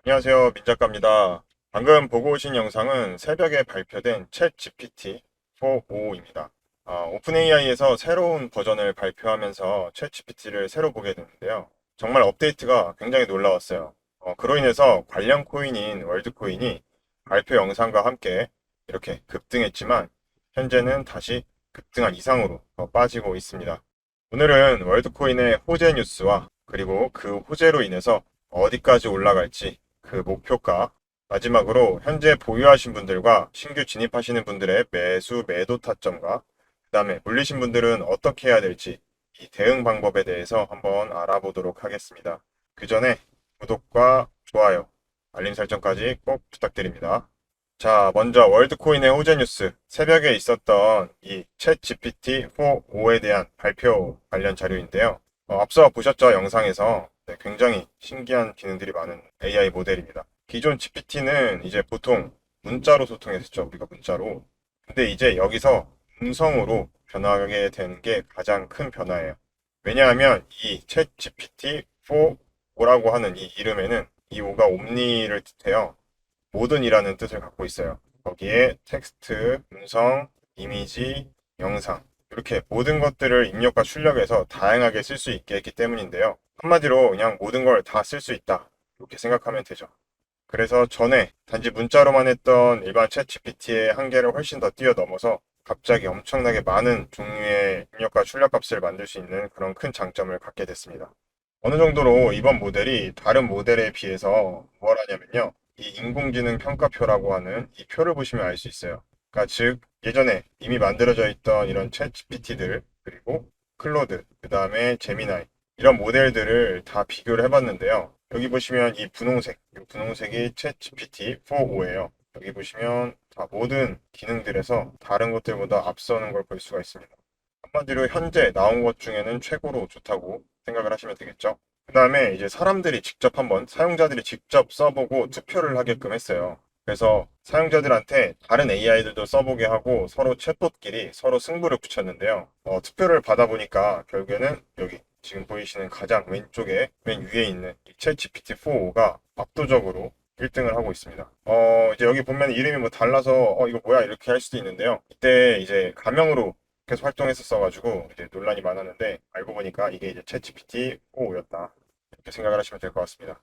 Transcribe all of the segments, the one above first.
안녕하세요. 민작가입니다. 방금 보고 오신 영상은 새벽에 발표된 챗 GPT 4.5입니다. 오픈 AI에서 새로운 버전을 발표하면서 챗 GPT를 새로 보게 됐는데요. 정말 업데이트가 굉장히 놀라웠어요. 그로 인해서 관련 코인인 월드코인이 발표 영상과 함께 이렇게 급등했지만 현재는 다시 급등한 이상으로 더 빠지고 있습니다. 오늘은 월드코인의 호재 뉴스와 그리고 그 호재로 인해서 어디까지 올라갈지 그 목표가, 마지막으로 현재 보유하신 분들과 신규 진입하시는 분들의 매수 매도 타점과 그 다음에 물리신 분들은 어떻게 해야 될지 이 대응 방법에 대해서 한번 알아보도록 하겠습니다. 그 전에 구독과 좋아요, 알림 설정까지 꼭 부탁드립니다. 자, 먼저 월드코인의 호재 뉴스, 새벽에 있었던 이 챗 GPT 4.5에 대한 발표 관련 자료인데요. 앞서 보셨죠? 영상에서 굉장히 신기한 기능들이 많은 AI 모델입니다. 기존 GPT는 이제 보통 문자로 소통했었죠. 우리가 문자로. 근데 이제 여기서 음성으로 변하게 되는 게 가장 큰 변화예요. 왜냐하면 이 챗 GPT 4.5라고 하는 이 이름에는 이 5가 옴니를 뜻해요. 모든이라는 뜻을 갖고 있어요. 거기에 텍스트, 음성, 이미지, 영상 이렇게 모든 것들을 입력과 출력해서 다양하게 쓸 수 있게 했기 때문인데요. 한마디로 그냥 모든 걸 다 쓸 수 있다. 이렇게 생각하면 되죠. 그래서 전에 단지 문자로만 했던 일반 챗 GPT의 한계를 훨씬 더 뛰어넘어서 갑자기 엄청나게 많은 종류의 입력과 출력 값을 만들 수 있는 그런 큰 장점을 갖게 됐습니다. 어느 정도로 이번 모델이 다른 모델에 비해서 뭘 하냐면요. 이 인공지능 평가표라고 하는 이 표를 보시면 알 수 있어요. 그러니까 즉 예전에 이미 만들어져 있던 이런 챗 GPT들 그리고 클로드, 그 다음에 제미나이 이런 모델들을 다 비교를 해봤는데요. 여기 보시면 이 분홍색, 이 분홍색이 챗 GPT 4.5예요. 여기 보시면 다 모든 기능들에서 다른 것들보다 앞서는 걸 볼 수가 있습니다. 한마디로 현재 나온 것 중에는 최고로 좋다고 생각을 하시면 되겠죠. 그 다음에 이제 사람들이 직접 한번 사용자들이 직접 써보고 투표를 하게끔 했어요. 그래서 사용자들한테 다른 AI들도 써보게 하고 서로 챗봇끼리 서로 승부를 붙였는데요. 투표를 받아보니까 결국에는 여기 지금 보이시는 가장 왼쪽에 맨 위에 있는 이챗 GPT-4가 압도적으로 1등을 하고 있습니다. 이제 여기 보면 이름이 뭐 달라서 이거 뭐야 이렇게 할 수도 있는데요. 이때 이제 가명으로 계속 활동했었어가지고 이제 논란이 많았는데 알고 보니까 이게 이제 챗GPT 4였다 이렇게 생각을 하시면 될 것 같습니다.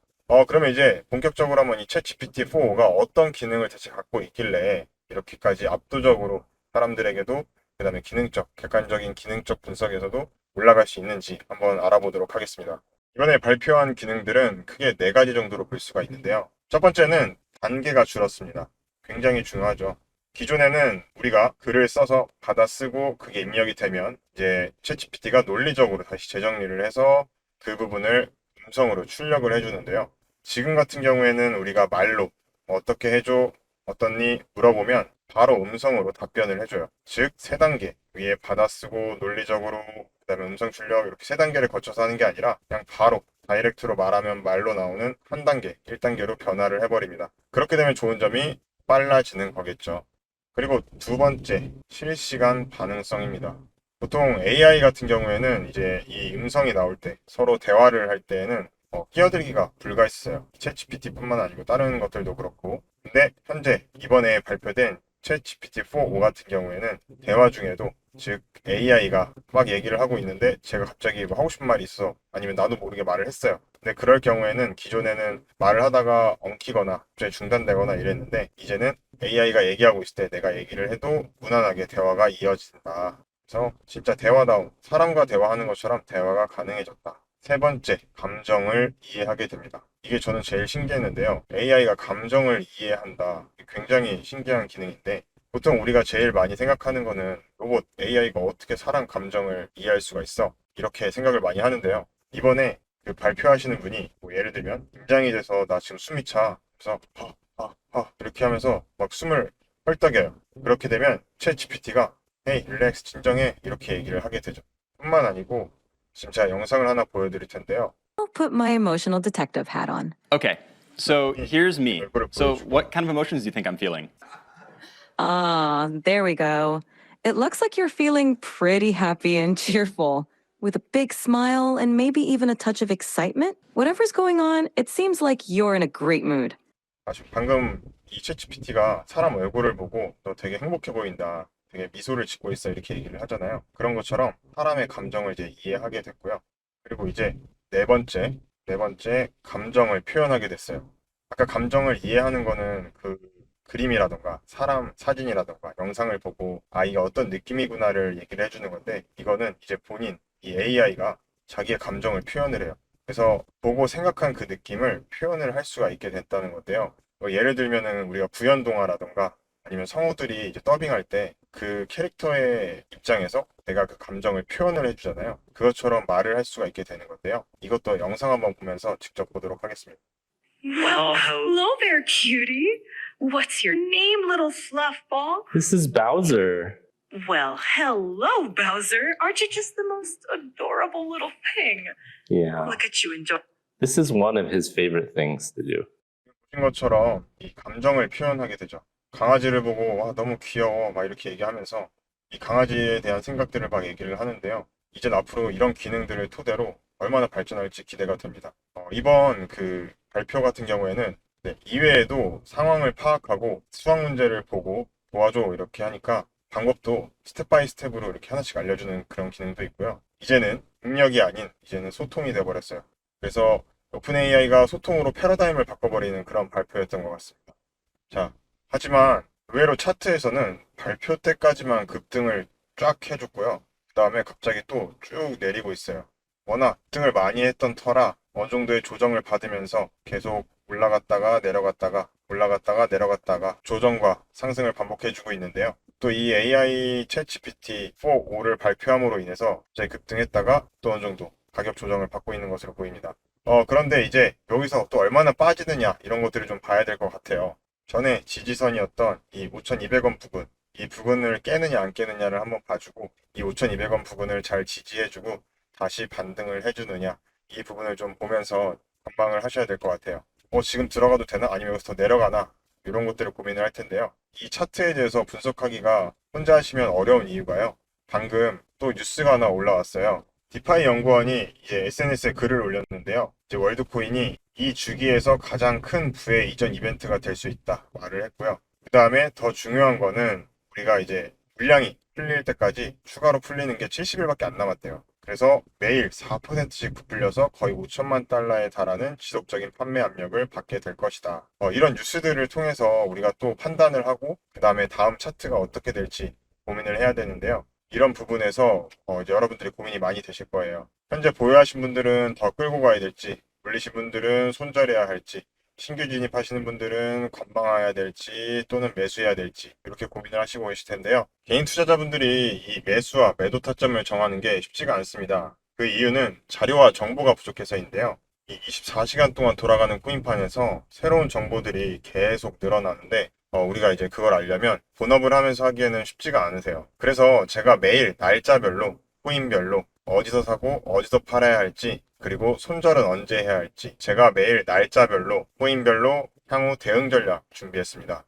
그러면 이제 본격적으로 한번 이 챗GPT 4가 어떤 기능을 대체 갖고 있길래 이렇게까지 압도적으로 사람들에게도 그다음에 기능적, 객관적인 기능적 분석에서도 올라갈 수 있는지 한번 알아보도록 하겠습니다. 이번에 발표한 기능들은 크게 네 가지 정도로 볼 수가 있는데요. 첫 번째는 단계가 줄었습니다. 굉장히 중요하죠. 기존에는 우리가 글을 써서 받아 쓰고 그게 입력이 되면 이제 챗GPT가 논리적으로 다시 재정리를 해서 그 부분을 음성으로 출력을 해주는데요. 지금 같은 경우에는 우리가 말로 어떻게 해줘, 어떻니 물어보면 바로 음성으로 답변을 해줘요. 즉, 세 단계 위에 받아 쓰고 논리적으로 그다음에 음성 출력 이렇게 세 단계를 거쳐서 하는 게 아니라 그냥 바로 다이렉트로 말하면 말로 나오는 한 단계, 1단계로 변화를 해버립니다. 그렇게 되면 좋은 점이 빨라지는 거겠죠. 그리고 두 번째, 실시간 반응성입니다. 보통 AI 같은 경우에는 이제 이 음성이 나올 때 서로 대화를 할 때에는 끼어들기가 불가했어요. 챗GPT뿐만 아니고 다른 것들도 그렇고. 근데 현재 이번에 발표된 챗GPT-4.5 같은 경우에는 대화 중에도 즉 AI가 막 얘기를 하고 있는데 제가 갑자기 뭐 하고 싶은 말이 있어 아니면 나도 모르게 말을 했어요. 근데 그럴 경우에는 기존에는 말을 하다가 엉키거나 갑자기 중단되거나 이랬는데 이제는 AI가 얘기하고 있을 때 내가 얘기를 해도 무난하게 대화가 이어진다. 그래서 진짜 대화다운 사람과 대화하는 것처럼 대화가 가능해졌다. 세 번째, 감정을 이해하게 됩니다. 이게 저는 제일 신기했는데요. AI가 감정을 이해한다. 굉장히 신기한 기능인데 보통 우리가 제일 많이 생각하는 거는 로봇 AI가 어떻게 사람 감정을 이해할 수가 있어? 이렇게 생각을 많이 하는데요. 이번에 그 발표하시는 분이 뭐 예를 들면 긴장이 돼서 나 지금 숨이 차. 그래서 이렇게 하면서 막 숨을 헐떡여요. 그렇게 되면 챗 GPT가 헤이 릴렉스 진정해 이렇게 얘기를 하게 되죠. 뿐만 아니고 지금 제가 영상을 하나 보여드릴 텐데요. I'll put my emotional detective hat on. Okay, so 이 here's me. 얼굴을 So, 보여주고 what kind of emotions do you think I'm feeling? Ah, there we go. It looks like you're feeling pretty happy and cheerful. with a big smile and maybe even a touch of excitement. Whatever's going on, it seems like you're in a great mood. 방금 이 챗GPT가 사람 얼굴을 보고 너 되게 행복해 보인다. 되게 미소를 짓고 있어. 이렇게 얘기를 하잖아요. 그런 것처럼 사람의 감정을 이제 이해하게 됐고요. 그리고 이제 네 번째 감정을 표현하게 됐어요. 아까 감정을 이해하는 거는 그 그림이라던가 사람 사진이라던가 영상을 보고 아, 이게 어떤 느낌이구나를 얘기를 해주는 건데 이거는 이제 본인, 이 AI가 자기의 감정을 표현을 해요. 그래서 보고 생각한 그 느낌을 표현을 할 수가 있게 됐다는 건데요. 예를 들면은 우리가 구연동화라던가 아니면 성우들이 이제 더빙할 때 그 캐릭터의 입장에서 내가 그 감정을 표현을 해주잖아요. 그것처럼 말을 할 수가 있게 되는 건데요. 이것도 영상 한번 보면서 직접 보도록 하겠습니다. Well, hello there, cutie. What's your name, little fluffball? This is Bowser. Well, hello, Bowser. Aren't you just the most adorable little thing? Yeah. Look at you enjoy. This is one of his favorite things to do. 보신 것처럼 이 감정을 표현하게 되죠. 강아지를 보고 와 너무 귀여워 막 이렇게 얘기하면서 이 강아지에 대한 생각들을 막 얘기를 하는데요. 이젠 앞으로 이런 기능들을 토대로 얼마나 발전할지 기대가 됩니다. 이번 그 발표 같은 경우에는 이외에도 상황을 파악하고 수학 문제를 보고 도와줘 이렇게 하니까 방법도 스텝 바이 스텝으로 이렇게 하나씩 알려주는 그런 기능도 있고요. 이제는 능력이 아닌 이제는 소통이 돼버렸어요. 그래서 오픈 AI가 소통으로 패러다임을 바꿔버리는 그런 발표였던 것 같습니다. 자, 하지만 의외로 차트에서는 발표 때까지만 급등을 쫙 해줬고요. 그 다음에 갑자기 또 쭉 내리고 있어요. 워낙 급등을 많이 했던 터라 어느 정도의 조정을 받으면서 계속 올라갔다가 내려갔다가 올라갔다가 내려갔다가 조정과 상승을 반복해주고 있는데요. 또 이 AI 챗GPT 4.5를 발표함으로 인해서 갑자기 급등했다가 또 어느 정도 가격 조정을 받고 있는 것으로 보입니다. 그런데 이제 여기서 또 얼마나 빠지느냐 이런 것들을 좀 봐야 될 것 같아요. 전에 지지선이었던 이 5,200원 부근, 이 부근을 깨느냐 안 깨느냐를 한번 봐주고 이 5,200원 부근을 잘 지지해주고 다시 반등을 해주느냐 이 부분을 좀 보면서 관망을 하셔야 될 것 같아요. 지금 들어가도 되나? 아니면 여기서 더 내려가나? 이런 것들을 고민을 할 텐데요. 이 차트에 대해서 분석하기가 혼자 하시면 어려운 이유가요. 방금 또 뉴스가 하나 올라왔어요. 디파이 연구원이 이제 SNS에 글을 올렸는데요. 이제 월드코인이 이 주기에서 가장 큰 부의 이전 이벤트가 될 수 있다 말을 했고요. 그 다음에 더 중요한 거는 우리가 이제 물량이 풀릴 때까지 추가로 풀리는 게 70일밖에 안 남았대요. 그래서 매일 4%씩 부풀려서 거의 5천만 달러에 달하는 지속적인 판매 압력을 받게 될 것이다. 이런 뉴스들을 통해서 우리가 또 판단을 하고 그 다음에 다음 차트가 어떻게 될지 고민을 해야 되는데요. 이런 부분에서 이제 여러분들이 고민이 많이 되실 거예요. 현재 보유하신 분들은 더 끌고 가야 될지, 물리신 분들은 손절해야 할지, 신규 진입하시는 분들은 관망해야 될지 또는 매수해야 될지 이렇게 고민을 하시고 계실 텐데요. 개인 투자자분들이 이 매수와 매도 타점을 정하는 게 쉽지가 않습니다. 그 이유는 자료와 정보가 부족해서인데요. 이 24시간 동안 돌아가는 코인판에서 새로운 정보들이 계속 늘어나는데 우리가 이제 그걸 알려면 본업을 하면서 하기에는 쉽지가 않으세요. 그래서 제가 매일 날짜별로 코인별로 어디서 사고 어디서 팔아야 할지 그리고 손절은 언제 해야 할지 제가 매일 날짜별로 코인별로 향후 대응 전략 준비했습니다.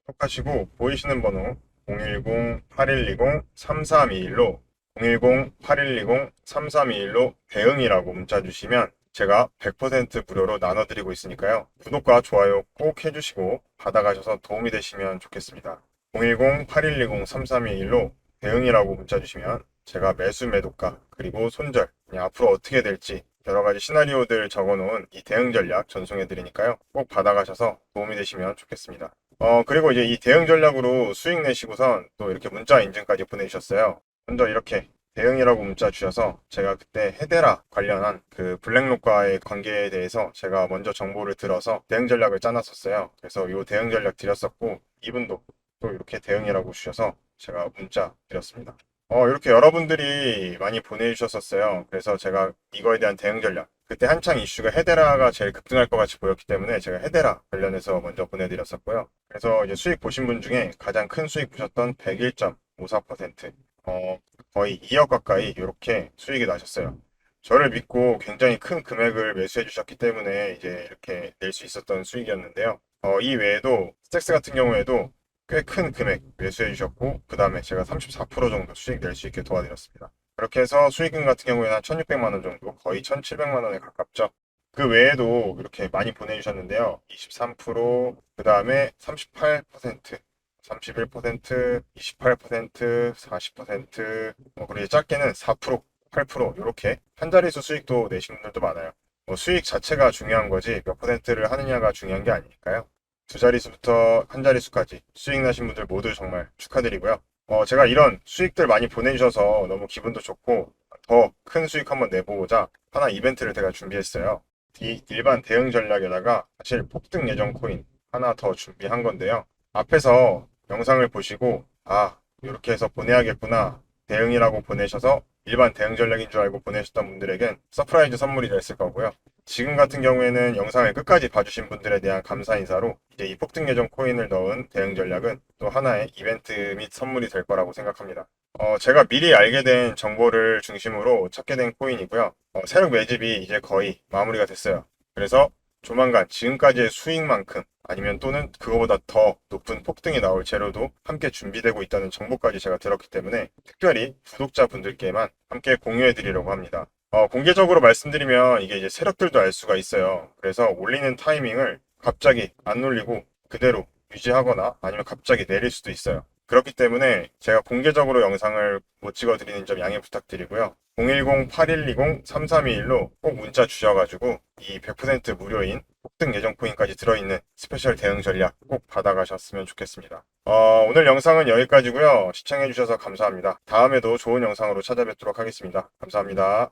톡하시고 보이시는 번호 010-8120-3321로 010-8120-3321로 대응이라고 문자 주시면 제가 100% 무료로 나눠드리고 있으니까요. 구독과 좋아요 꼭 해주시고 받아가셔서 도움이 되시면 좋겠습니다. 010-8120-3321로 대응이라고 문자 주시면 제가 매수 매도가 그리고 손절 앞으로 어떻게 될지 여러 가지 시나리오들 적어놓은 이 대응 전략 전송해 드리니까요. 꼭 받아가셔서 도움이 되시면 좋겠습니다. 그리고 이제 이 대응 전략으로 수익 내시고선 또 이렇게 문자 인증까지 보내주셨어요. 먼저 이렇게 대응이라고 문자 주셔서 제가 그때 헤데라 관련한 그 블랙록과의 관계에 대해서 제가 먼저 정보를 들어서 대응 전략을 짜놨었어요. 그래서 이 대응 전략 드렸었고 이분도 또 이렇게 대응이라고 주셔서 제가 문자 드렸습니다. 이렇게 여러분들이 많이 보내주셨었어요. 그래서 제가 이거에 대한 대응 전략 그때 한창 이슈가 헤데라가 제일 급등할 것 같이 보였기 때문에 제가 헤데라 관련해서 먼저 보내드렸었고요. 그래서 이제 수익 보신 분 중에 가장 큰 수익 보셨던 101.54% 거의 2억 가까이 이렇게 수익이 나셨어요. 저를 믿고 굉장히 큰 금액을 매수해 주셨기 때문에 이제 이렇게 낼 수 있었던 수익이었는데요. 이 외에도 스택스 같은 경우에도 꽤 큰 금액 매수해 주셨고 그 다음에 제가 34% 정도 수익 낼 수 있게 도와드렸습니다. 그렇게 해서 수익금 같은 경우에는 한 1600만 원 정도, 거의 1700만 원에 가깝죠. 그 외에도 이렇게 많이 보내주셨는데요. 23%, 그 다음에 38%, 31%, 28%, 40%, 그리고 작게는 4%, 8% 이렇게 한 자릿수 수익도 내신 분들도 많아요. 수익 자체가 중요한 거지 몇 퍼센트를 하느냐가 중요한 게 아니니까요. 두 자릿수부터 한 자릿수까지 수익 나신 분들 모두 정말 축하드리고요. 제가 이런 수익들 많이 보내주셔서 너무 기분도 좋고 더 큰 수익 한번 내보고자 하나 이벤트를 제가 준비했어요. 이 일반 대응 전략에다가 사실 폭등 예정 코인 하나 더 준비한 건데요. 앞에서 영상을 보시고 이렇게 해서 보내야겠구나 대응이라고 보내셔서 일반 대응 전략인 줄 알고 보내셨던 분들에겐 서프라이즈 선물이 됐을 거고요. 지금 같은 경우에는 영상을 끝까지 봐주신 분들에 대한 감사 인사로 이제 이 폭등 예정 코인을 넣은 대응 전략은 또 하나의 이벤트 및 선물이 될 거라고 생각합니다. 제가 미리 알게 된 정보를 중심으로 찾게 된 코인이고요. 세력 매집이 이제 거의 마무리가 됐어요. 그래서 조만간 지금까지의 수익만큼 아니면 또는 그거보다 더 높은 폭등이 나올 재료도 함께 준비되고 있다는 정보까지 제가 들었기 때문에 특별히 구독자분들께만 함께 공유해 드리려고 합니다. 공개적으로 말씀드리면 이게 이제 세력들도 알 수가 있어요. 그래서 올리는 타이밍을 갑자기 안 올리고 그대로 유지하거나 아니면 갑자기 내릴 수도 있어요. 그렇기 때문에 제가 공개적으로 영상을 못 찍어드리는 점 양해 부탁드리고요. 010-8120-3321로 꼭 문자 주셔가지고 이 100% 무료인 폭등 예정 코인까지 들어있는 스페셜 대응 전략 꼭 받아가셨으면 좋겠습니다. 오늘 영상은 여기까지고요. 시청해주셔서 감사합니다. 다음에도 좋은 영상으로 찾아뵙도록 하겠습니다. 감사합니다.